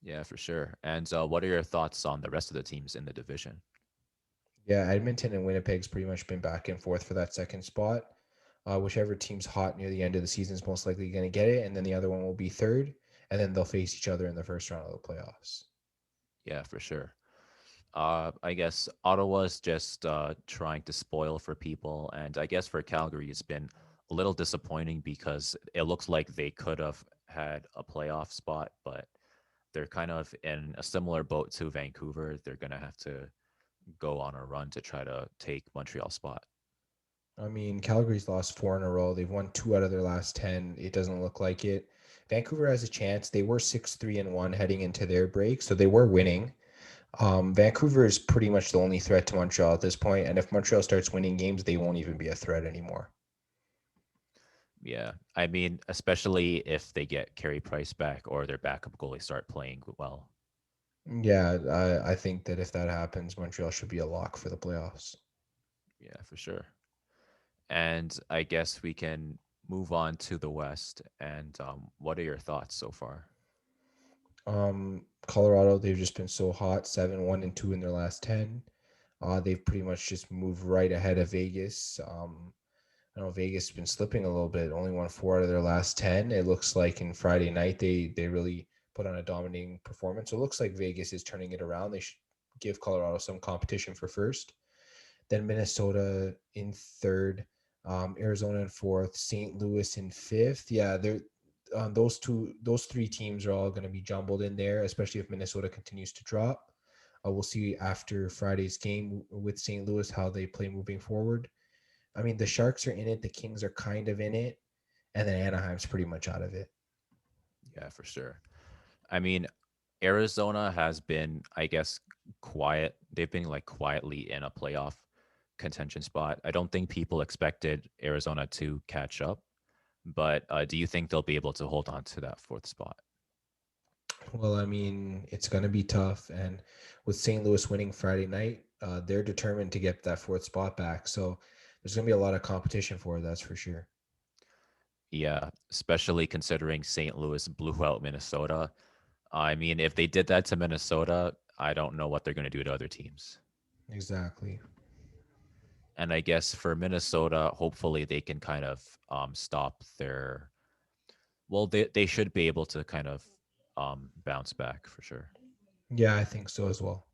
Yeah, for sure. And what are your thoughts on the rest of the teams in the division? Yeah, Edmonton and Winnipeg's pretty much been back and forth for that second spot. Whichever team's hot near the end of the season is most likely going to get it, and then the other one will be third, and then they'll face each other in the first round of the playoffs. Yeah, for sure. I guess Ottawa's just trying to spoil for people, and I guess for Calgary, it's been a little disappointing because it looks like they could have had a playoff spot, but they're kind of in a similar boat to Vancouver. They're gonna have to go on a run to try to take Montreal's spot. I mean, Calgary's lost 4 in a row. They've won 2 out of their last 10. It doesn't look like it. Vancouver has a chance. They were 6-3-1 heading into their break, so they were winning. Vancouver is pretty much the only threat to Montreal at this point, and if Montreal starts winning games, they won't even be a threat anymore. Yeah, I mean, especially if they get Carey Price back or their backup goalie start playing well. Yeah, I think that if that happens, Montreal should be a lock for the playoffs. Yeah, for sure. And I guess we can move on to the West. And what are your thoughts so far? Colorado, they've just been so hot, 7-1-2 in their last 10. They've pretty much just moved right ahead of Vegas. I know Vegas has been slipping a little bit. Only won 4 out of their last 10. It looks like in Friday night they really put on a dominating performance. So it looks like Vegas is turning it around. They should give Colorado some competition for first. Then Minnesota in third, Arizona in fourth, St. Louis in fifth. Yeah, they're those three teams are all going to be jumbled in there, especially if Minnesota continues to drop. We'll see after Friday's game with St. Louis how they play moving forward. I mean, the Sharks are in it, the Kings are kind of in it, and then Anaheim's pretty much out of it. Yeah, for sure. I mean, Arizona has been, I guess, quiet. They've been like quietly in a playoff contention spot. I don't think people expected Arizona to catch up, but do you think they'll be able to hold on to that fourth spot? Well, I mean, it's going to be tough, and with St. Louis winning Friday night, they're determined to get that fourth spot back. So there's going to be a lot of competition for it, that's for sure. Yeah, especially considering St. Louis blew out Minnesota. I mean, if they did that to Minnesota, I don't know what they're going to do to other teams. Exactly. And I guess for Minnesota, hopefully they can kind of stop their. Well, they should be able to kind of bounce back for sure. Yeah, I think so as well.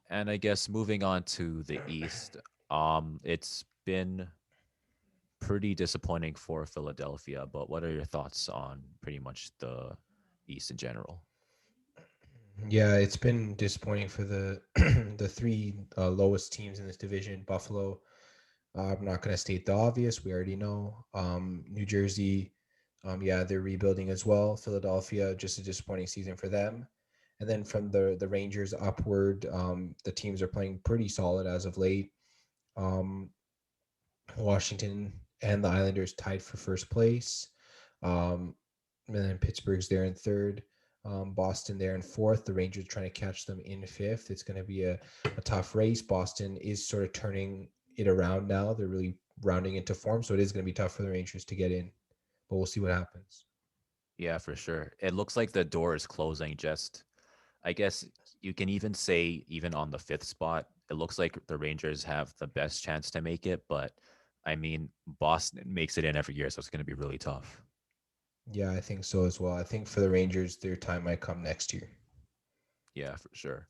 And I guess moving on to the East, it's been pretty disappointing for Philadelphia. But what are your thoughts on pretty much the East in general? Yeah, it's been disappointing for the the three lowest teams in this division. Buffalo, I'm not going to state the obvious. We already know. New Jersey, yeah, they're rebuilding as well. Philadelphia, just a disappointing season for them. And then from the Rangers upward, the teams are playing pretty solid as of late. Um, Washington and the Islanders tied for first place. Um, and then Pittsburgh's there in third. Boston there in fourth. The Rangers trying to catch them in fifth. It's going to be a tough race. Boston is sort of turning it around now. They're really rounding into form, so it is going to be tough for the Rangers to get in. But we'll see what happens. Yeah, for sure. It looks like the door is closing just I guess you can even say, even on the fifth spot, it looks like the Rangers have the best chance to make it. But I mean, Boston makes it in every year, so it's going to be really tough. Yeah, I think so as well. I think for the Rangers, their time might come next year. Yeah, for sure.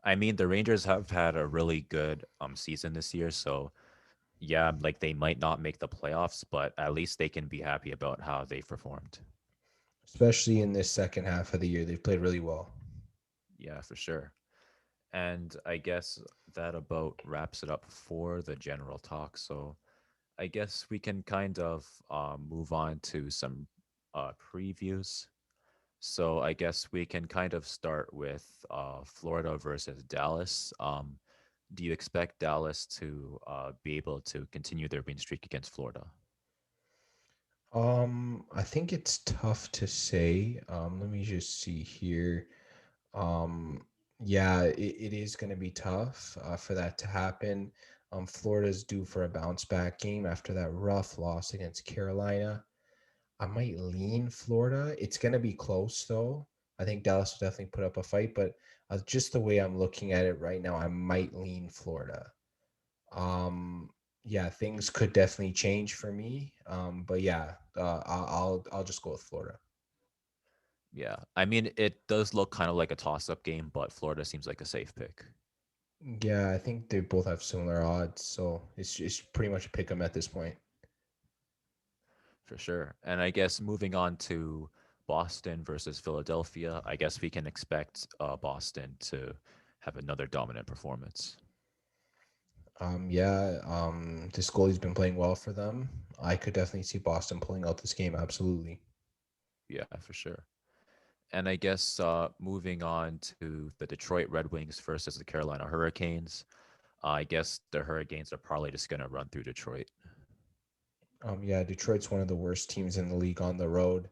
I mean, the Rangers have had a really good season this year, so yeah, like they might not make the playoffs, but at least they can be happy about how they performed. Especially in this second half of the year. They've played really well. Yeah, for sure. And I guess that about wraps it up for the general talk. So I guess we can kind of move on to some previews. So I guess we can kind of start with Florida versus Dallas. Do you expect Dallas to be able to continue their win streak against Florida? I think it's tough to say. Let me just see here. Um, yeah, it is going to be tough for that to happen. Florida's due for a bounce back game after that rough loss against Carolina. I might lean Florida. It's going to be close, though. I think Dallas will definitely put up a fight, but just the way I'm looking at it right now, I might lean Florida. Um, yeah, things could definitely change for me. But yeah, I'll just go with Florida. Yeah, I mean it does look kind of like a toss-up game, but Florida seems like a safe pick Yeah, I think they both have similar odds, so it's pretty much a pick 'em at this point. for sure. And I guess moving on to Boston versus Philadelphia, I guess we can expect Boston to have another dominant performance. Yeah, this goalie's been playing well for them. I could definitely see Boston pulling out this game. Absolutely. Yeah, for sure. And I guess moving on to the Detroit Red Wings versus the Carolina Hurricanes, I guess the Hurricanes are probably just going to run through Detroit. Yeah, Detroit's one of the worst teams in the league on the road.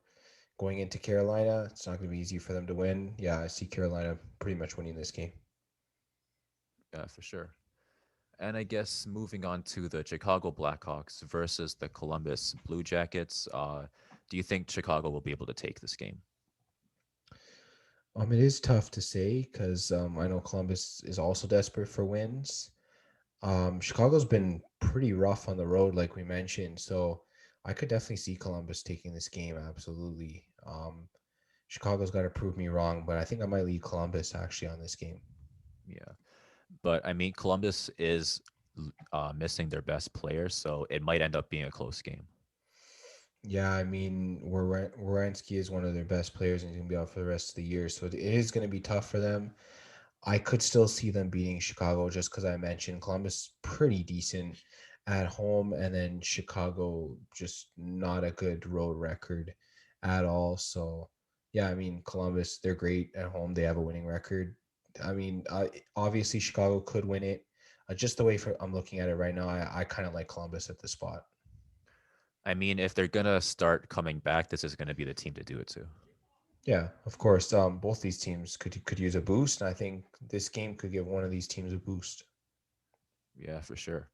Going into Carolina, it's not going to be easy for them to win. Yeah, I see Carolina pretty much winning this game. Yeah, for sure. And I guess moving on to the Chicago Blackhawks versus the Columbus Blue Jackets, do you think Chicago will be able to take this game? It is tough to say because I know Columbus is also desperate for wins. Chicago's been pretty rough on the road, like we mentioned, so I could definitely see Columbus taking this game. Absolutely. Chicago's got to prove me wrong, but I think I might lead Columbus actually on this game. Yeah. But I mean, Columbus is missing their best player, so it might end up being a close game. Yeah, I mean, Wierenski is one of their best players, and he's gonna be out for the rest of the year, so it is gonna be tough for them. I could still see them beating Chicago just because I mentioned Columbus pretty decent at home, and then Chicago just not a good road record at all. So, yeah, I mean, Columbus, they're great at home. They have a winning record. I mean, obviously, Chicago could win it. Just the way I'm looking at it right now, I kind of like Columbus at the spot. I mean, if they're going to start coming back, this is going to be the team to do it too. Yeah, of course. Both these teams could use a boost, and I think this game could give one of these teams a boost. Yeah, for sure.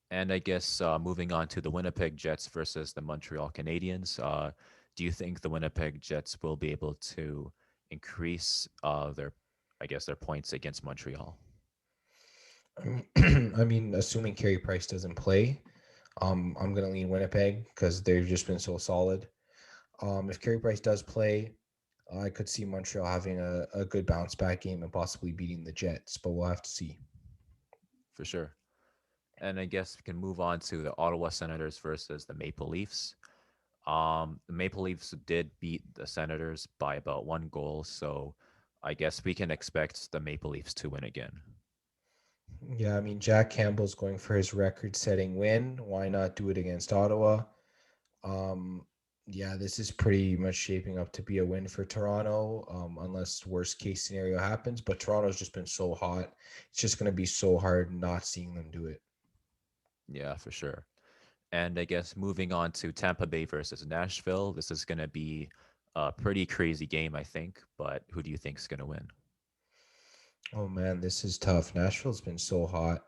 And I guess moving on to the Winnipeg Jets versus the Montreal Canadiens, do you think the Winnipeg Jets will be able to increase their, I guess, their points against Montreal? I mean, assuming Carey Price doesn't play, I'm gonna lean Winnipeg because they've just been so solid. If Carey Price does play, I could see Montreal having a good bounce back game and possibly beating the Jets, but we'll have to see. For sure. And I guess we can move on to the Ottawa Senators versus the Maple Leafs. The Maple Leafs did beat the Senators by about 1 goal, so I guess we can expect the Maple Leafs to win again. Yeah, I mean, Jack Campbell's going for his record-setting win. Why not do it against Ottawa? Um, yeah, this is pretty much shaping up to be a win for Toronto, unless worst case scenario happens. But Toronto's just been so hot; it's just going to be so hard not seeing them do it. Yeah, for sure. And I guess moving on to Tampa Bay versus Nashville, this is going to be a pretty crazy game, I think. But who do you think is going to win? Oh man, this is tough. Nashville's been so hot.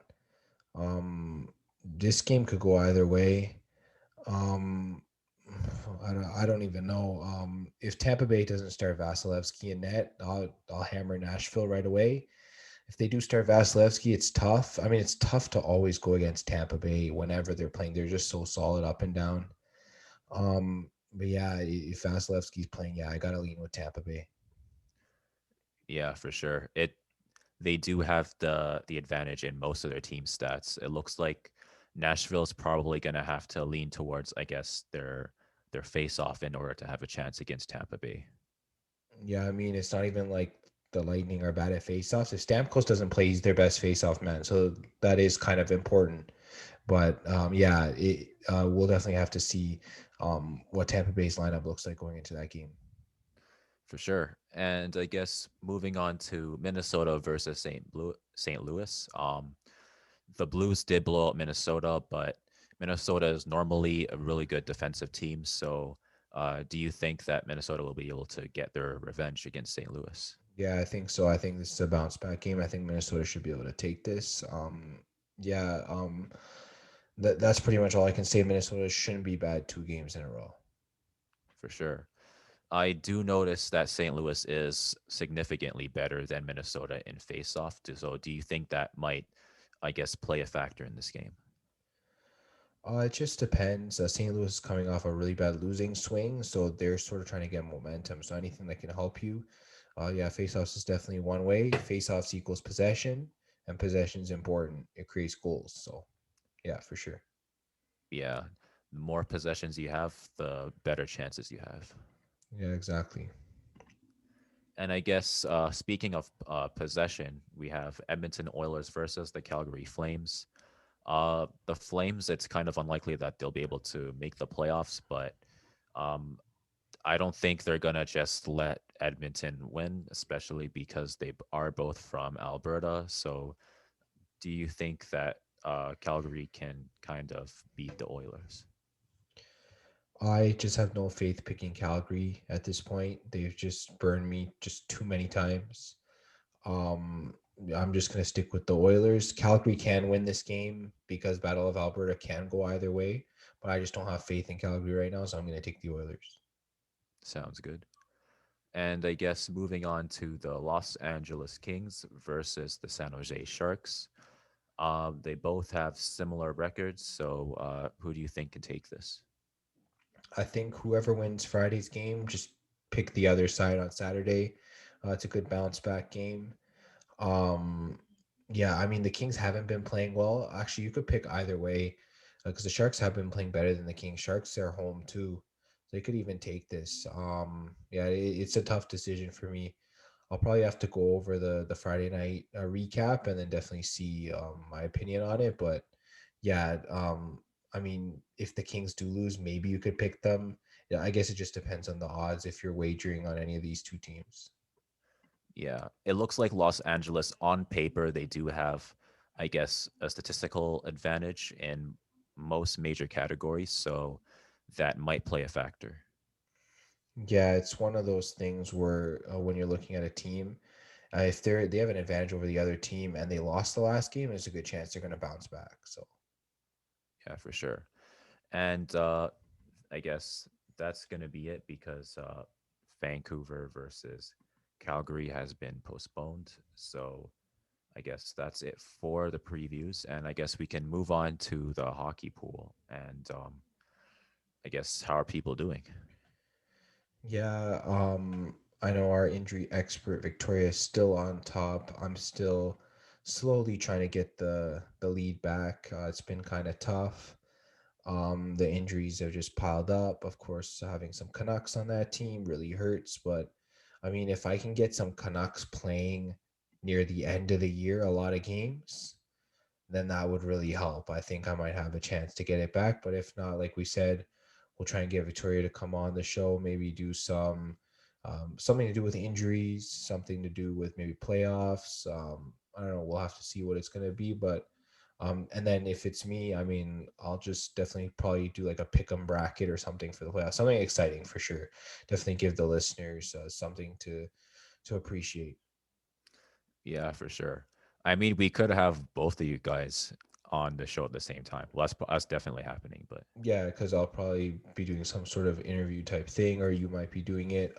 This game could go either way. Um, I don't even know. If Tampa Bay doesn't start Vasilevsky in net, I'll hammer Nashville right away. If they do start Vasilevsky, it's tough. I mean, it's tough to always go against Tampa Bay whenever they're playing. They're just so solid up and down. But yeah, if Vasilevsky's playing, yeah, I gotta lean with Tampa Bay. Yeah, for sure. They do have the advantage in most of their team stats. It looks like Nashville's probably going to have to lean towards, I guess, their face off in order to have a chance against Tampa Bay. Yeah, I mean, it's not even like the Lightning are bad at faceoffs. If Stamkos doesn't play, he's their best faceoff man. So that is kind of important. But yeah, we'll definitely have to see what Tampa Bay's lineup looks like going into that game. For sure. And I guess moving on to Minnesota versus St. Louis. The Blues did blow out Minnesota, but Minnesota is normally a really good defensive team. So, do you think that Minnesota will be able to get their revenge against St. Louis? Yeah, I think so. I think this is a bounce back game. I think Minnesota should be able to take this. Yeah, that's pretty much all I can say. Minnesota shouldn't be bad 2 games in a row. For sure. I do notice that St. Louis is significantly better than Minnesota in faceoff. So, do you think that might, I guess, play a factor in this game? It just depends. St. Louis is coming off a really bad losing swing, so they're sort of trying to get momentum. So anything that can help you, yeah, faceoffs is definitely one way. Faceoffs equals possession, and possession is important. It creates goals. So yeah, for sure. Yeah. The more possessions you have, the better chances you have. Yeah, exactly. And I guess speaking of possession, we have Edmonton Oilers versus the Calgary Flames. The Flames, it's kind of unlikely that they'll be able to make the playoffs, but um, I don't think they're gonna just let Edmonton win, especially because they are both from Alberta. So, do you think that Calgary can kind of beat the Oilers? I just have no faith picking Calgary at this point. They've just burned me just too many times. Um, I'm just gonna stick with the Oilers. Calgary can win this game because Battle of Alberta can go either way, but I just don't have faith in Calgary right now, so I'm gonna take the Oilers. Sounds good. And I guess moving on to the Los Angeles Kings versus the San Jose Sharks. They both have similar records. So, who do you think can take this? I think whoever wins Friday's game, just pick the other side on Saturday. It's a good bounce back game. Um, yeah, I mean the Kings haven't been playing well. Actually, you could pick either way because the Sharks have been playing better than the Kings. Sharks are home too. They could even take this. Yeah, it's a tough decision for me. I'll probably have to go over the Friday night recap and then definitely see my opinion on it. But yeah, I mean, if the Kings do lose, maybe you could pick them. Yeah, I guess it just depends on the odds if you're wagering on any of these two teams. Yeah, it looks like Los Angeles on paper, they do have, I guess, a statistical advantage in most major categories. So, that might play a factor. Yeah, it's one of those things where when you're looking at a team, if they have an advantage over the other team and they lost the last game, there's a good chance they're going to bounce back. So Yeah, for sure. And I guess that's going to be it because Vancouver versus Calgary has been postponed. So I guess that's it for the previews. And I guess we can move on to the hockey pool. And I guess, how are people doing? yeah, I know our injury expert Victoria is still on top. I'm still slowly trying to get the lead back. It's been kind of tough. The injuries have just piled up. Of course, having some Canucks on that team really hurts. But I mean, if I can get some Canucks playing near the end of the year, a lot of games, then that would really help. I think I might have a chance to get it back. But if not, like we said, we'll try and get Victoria to come on the show, maybe do something to do with injuries, something to do with maybe playoffs. I don't know. We'll have to see what it's going to be. But and then if it's me, I mean, I'll just definitely probably do like a pick 'em bracket or something for the playoffs. Something exciting for sure. Definitely give the listeners something to appreciate. Yeah, for sure. I mean, we could have both of you guys on the show at the same time. Well, that's definitely happening. But Yeah, because I'll probably be doing some sort of interview type thing, or you might be doing it.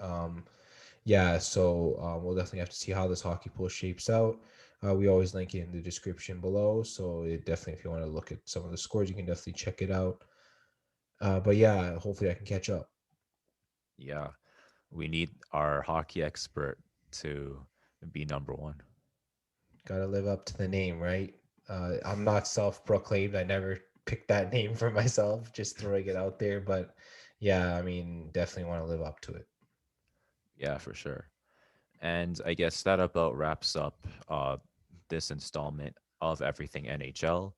Yeah, so we'll definitely have to see how this hockey pool shapes out. We always link it in the description below, so it definitely, if you want to look at some of the scores, you can definitely check it out. But yeah, hopefully I can catch up. yeah, we need our hockey expert to be number one. Got to live up to the name, right? I'm not self-proclaimed. I never picked that name for myself, just throwing it out there. But yeah, I mean, definitely want to live up to it. Yeah, for sure. And I guess that about wraps up this installment of Everything NHL.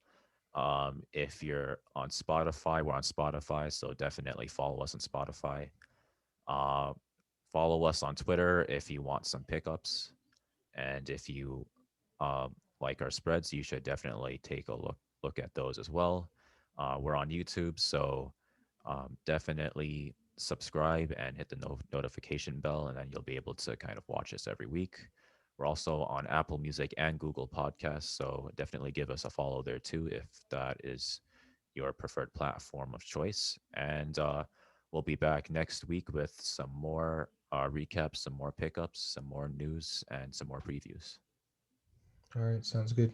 If you're on Spotify, we're on Spotify, so definitely follow us on Spotify. Uh, Follow us on Twitter if you want some pickups, and if you like our spreads, you should definitely take a look at those as well. We're on YouTube, so definitely subscribe and hit the notification bell, and then you'll be able to kind of watch us every week. We're also on Apple Music and Google Podcasts, so definitely give us a follow there too if that is your preferred platform of choice. And we'll be back next week with some more recaps, some more pickups, some more news, and some more previews. All right, sounds good.